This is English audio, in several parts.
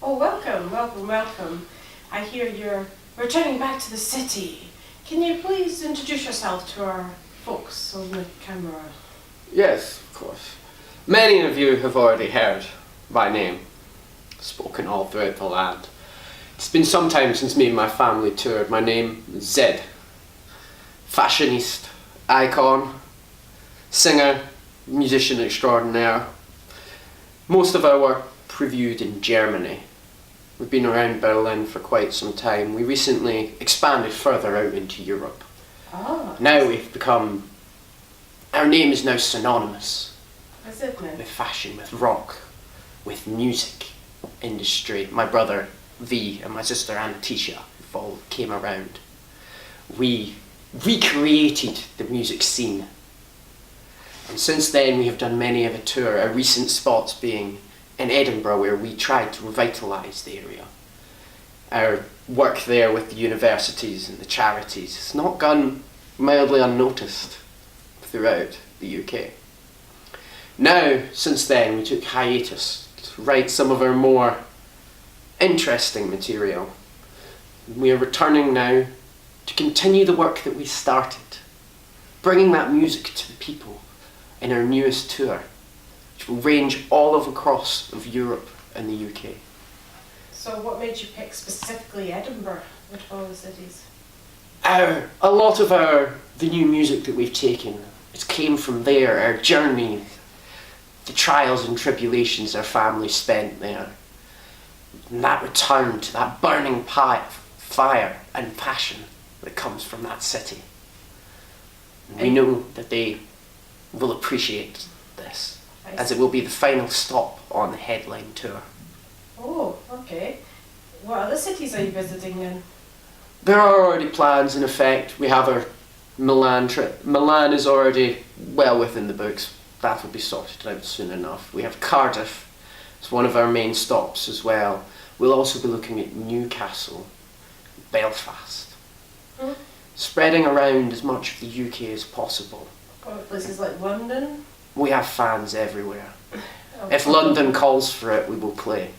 Oh, welcome, welcome, welcome. I hear you're returning back to the city. Can you please introduce yourself to our folks on the camera? Yes, of course. Many of you have already heard my name spoken all throughout the land. It's been some time since me and my family toured. My name is Zed. Fashionista, icon, singer, musician extraordinaire. Most of our work previewed in Germany. We've been around Berlin for quite some time. We recently expanded further out into Europe. Oh. Now we've become... Our name is now synonymous Is it now? with fashion, with rock, with music industry. My brother V and my sister Anastasia all came around. We recreated the music scene. And since then we have done many of a tour, our recent spots being in Edinburgh, where we tried to revitalise the area. Our work there with the universities and the charities has not gone mildly unnoticed throughout the UK. Now, since then, we took hiatus to write some of our more interesting material. We are returning now to continue the work that we started, bringing that music to the people in our newest tour, which will range all across of Europe and the UK. So what made you pick specifically Edinburgh out of all the cities? A lot of the new music that we've taken, it came from there, our journey, the trials and tribulations our family spent there, and that return to that burning fire and passion that comes from that city. And we know that they will appreciate this, as it will be the final stop on the headline tour. Oh, okay. What other cities are you visiting then? There are already plans in effect. We have our Milan trip. Milan is already well within the books. That will be sorted out soon enough. We have Cardiff. It's one of our main stops as well. We'll also be looking at Newcastle, Belfast. Spreading around as much of the UK as possible. Or places like London? We have fans everywhere. If London calls for it, we will play.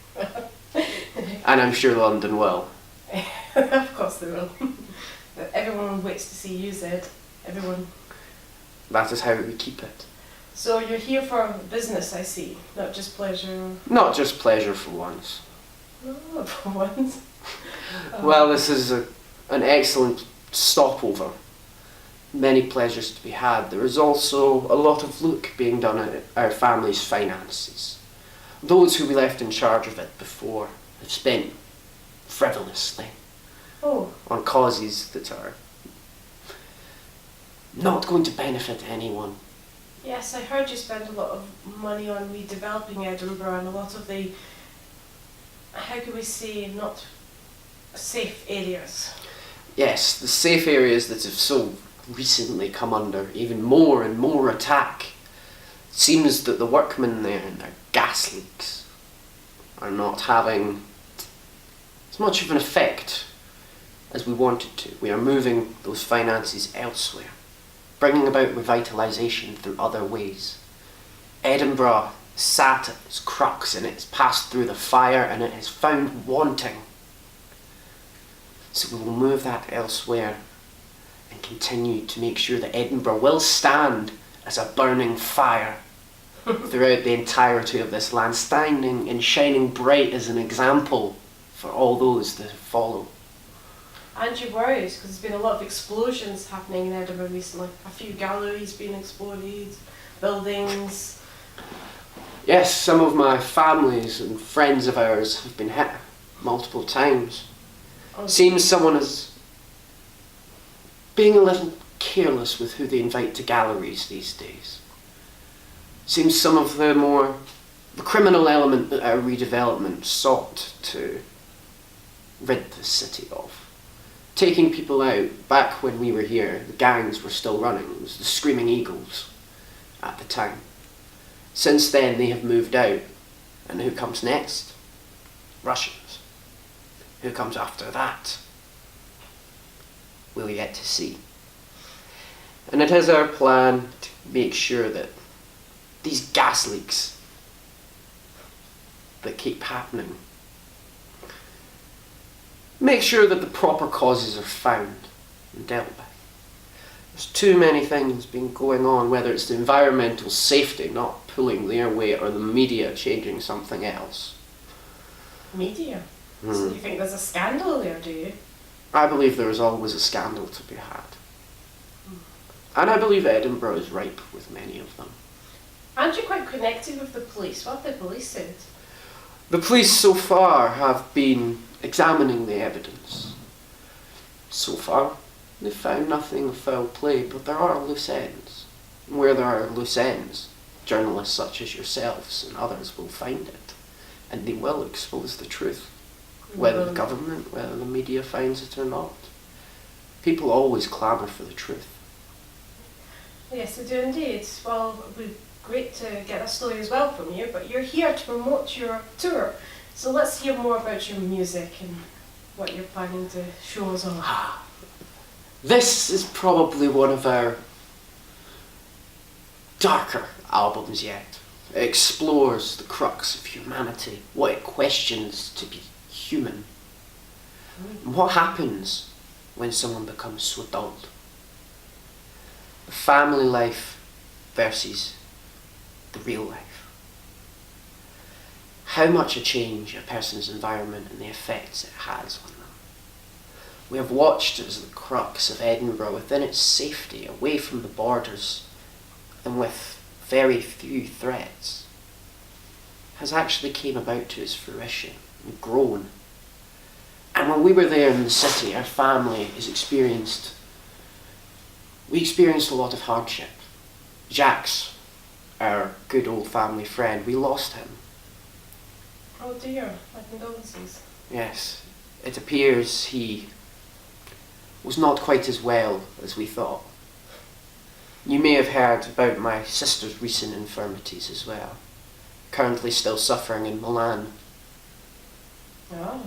And I'm sure London will. Of course they will. But everyone waits to see you, Zed. Everyone. That is how we keep it. So you're here for business, I see, not just pleasure. Not just pleasure for once. No, for once. Well, this is an excellent stopover. Many pleasures to be had. There is also a lot of look being done at our family's finances. Those who we left in charge of it before have spent frivolously on causes that are not going to benefit anyone. Yes, I heard you spend a lot of money on redeveloping Edinburgh and a lot of the, how can we say, not safe areas. Yes, the safe areas that have so recently come under even more and more attack. It seems that the workmen there and their gas leaks are not having as much of an effect as we wanted to. We are moving those finances elsewhere, bringing about revitalisation through other ways. Edinburgh sat at its crux and it's passed through the fire and it is found wanting. So we will move that elsewhere and continue to make sure that Edinburgh will stand as a burning fire throughout the entirety of this land, standing and shining bright as an example for all those that follow. And you worried because there's been a lot of explosions happening in Edinburgh recently. A few galleries being exploded, buildings. Yes, some of my families and friends of ours have been hit multiple times. Seems someone is being a little careless with who they invite to galleries these days. Seems some of the criminal element that our redevelopment sought to rid the city of. Taking people out, back when we were here, the gangs were still running. It was the Screaming Eagles at the time. Since then they have moved out. And who comes next? Russians. Who comes after that? We'll yet to see. And it is our plan to make sure that these gas leaks that keep happening make sure that the proper causes are found and dealt with. There's too many things been going on, whether it's the environmental safety not pulling their weight or the media changing something else. Media? So you think there's a scandal there, do you? I believe there is always a scandal to be had. And I believe Edinburgh is ripe with many of them. Aren't you quite connected with the police? What have the police said? The police so far have been examining the evidence. So far, they've found nothing of foul play, but there are loose ends. And where there are loose ends, journalists such as yourselves and others will find it. And they will expose the truth. Whether the government, whether the media finds it or not. People always clamour for the truth. Yes, they do indeed. Well, it would be great to get a story as well from you, but you're here to promote your tour. So let's hear more about your music and what you're planning to show us all. This is probably one of our darker albums yet. It explores the crux of humanity, what it questions to be human, and what happens when someone becomes so dulled. The family life versus the real life. How much a change a person's environment and the effects it has on them. We have watched as the crux of Edinburgh within its safety, away from the borders, and with very few threats, has actually came about to its fruition and grown. And when we were there in the city, our family we experienced a lot of hardship. Jacques, our good old family friend, we lost him. Oh dear, my condolences. Yes, it appears he was not quite as well as we thought. You may have heard about my sister's recent infirmities as well. Currently still suffering in Milan. Oh.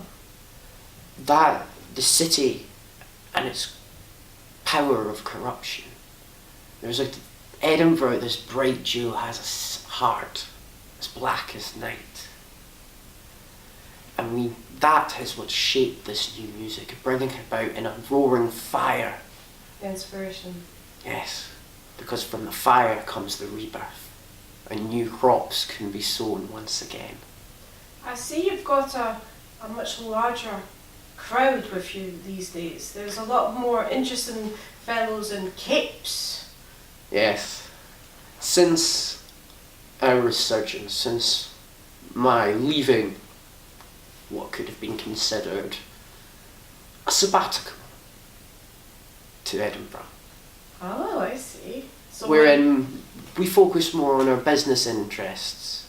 That, the city and its power of corruption. Edinburgh, this bright jewel, has a heart as black as night. And that is what shaped this new music, bringing it about in a roaring fire. The inspiration. Yes, because from the fire comes the rebirth, and new crops can be sown once again. I see you've got a much larger crowd with you these days. There's a lot more interesting fellows in capes. Yes. Since our resurgence, since my leaving what could have been considered a sabbatical to Edinburgh. Oh, I see. So wherein we focus more on our business interests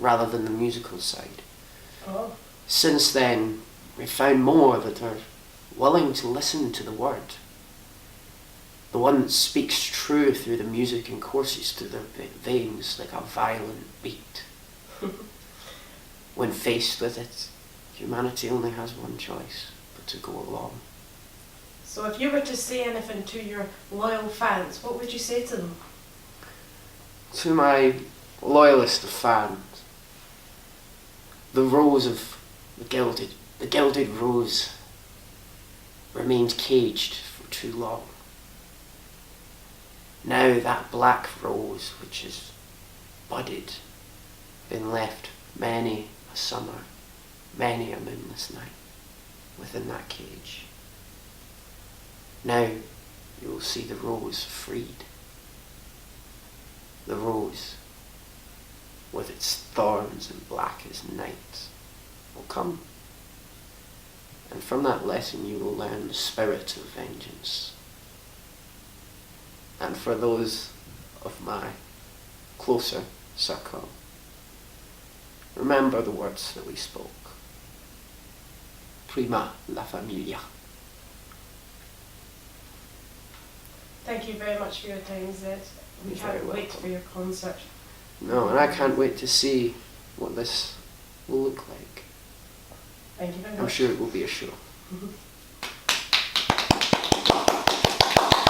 rather than the musical side. Oh. Since then, we've found more that are willing to listen to the word. The one that speaks true through the music and courses through their veins like a violent beat. When faced with it, humanity only has one choice, but to go along. So if you were to say anything to your loyal fans, what would you say to them? To my loyalist of fans, the rose of the gilded rose remained caged for too long. Now that black rose, which is budded, been left many a summer, many a moonless night within that cage. Now you will see the rose freed. The rose, with its thorns and black as night, will come. And from that lesson you will learn the spirit of vengeance. And for those of my closer circle, remember the words that we spoke. Prima la familia. Thank you very much for your time, Zed. We You're very can't wait welcome. for your concert. No, and I can't wait to see what this will look like. Thank you very much. I'm sure it will be a show.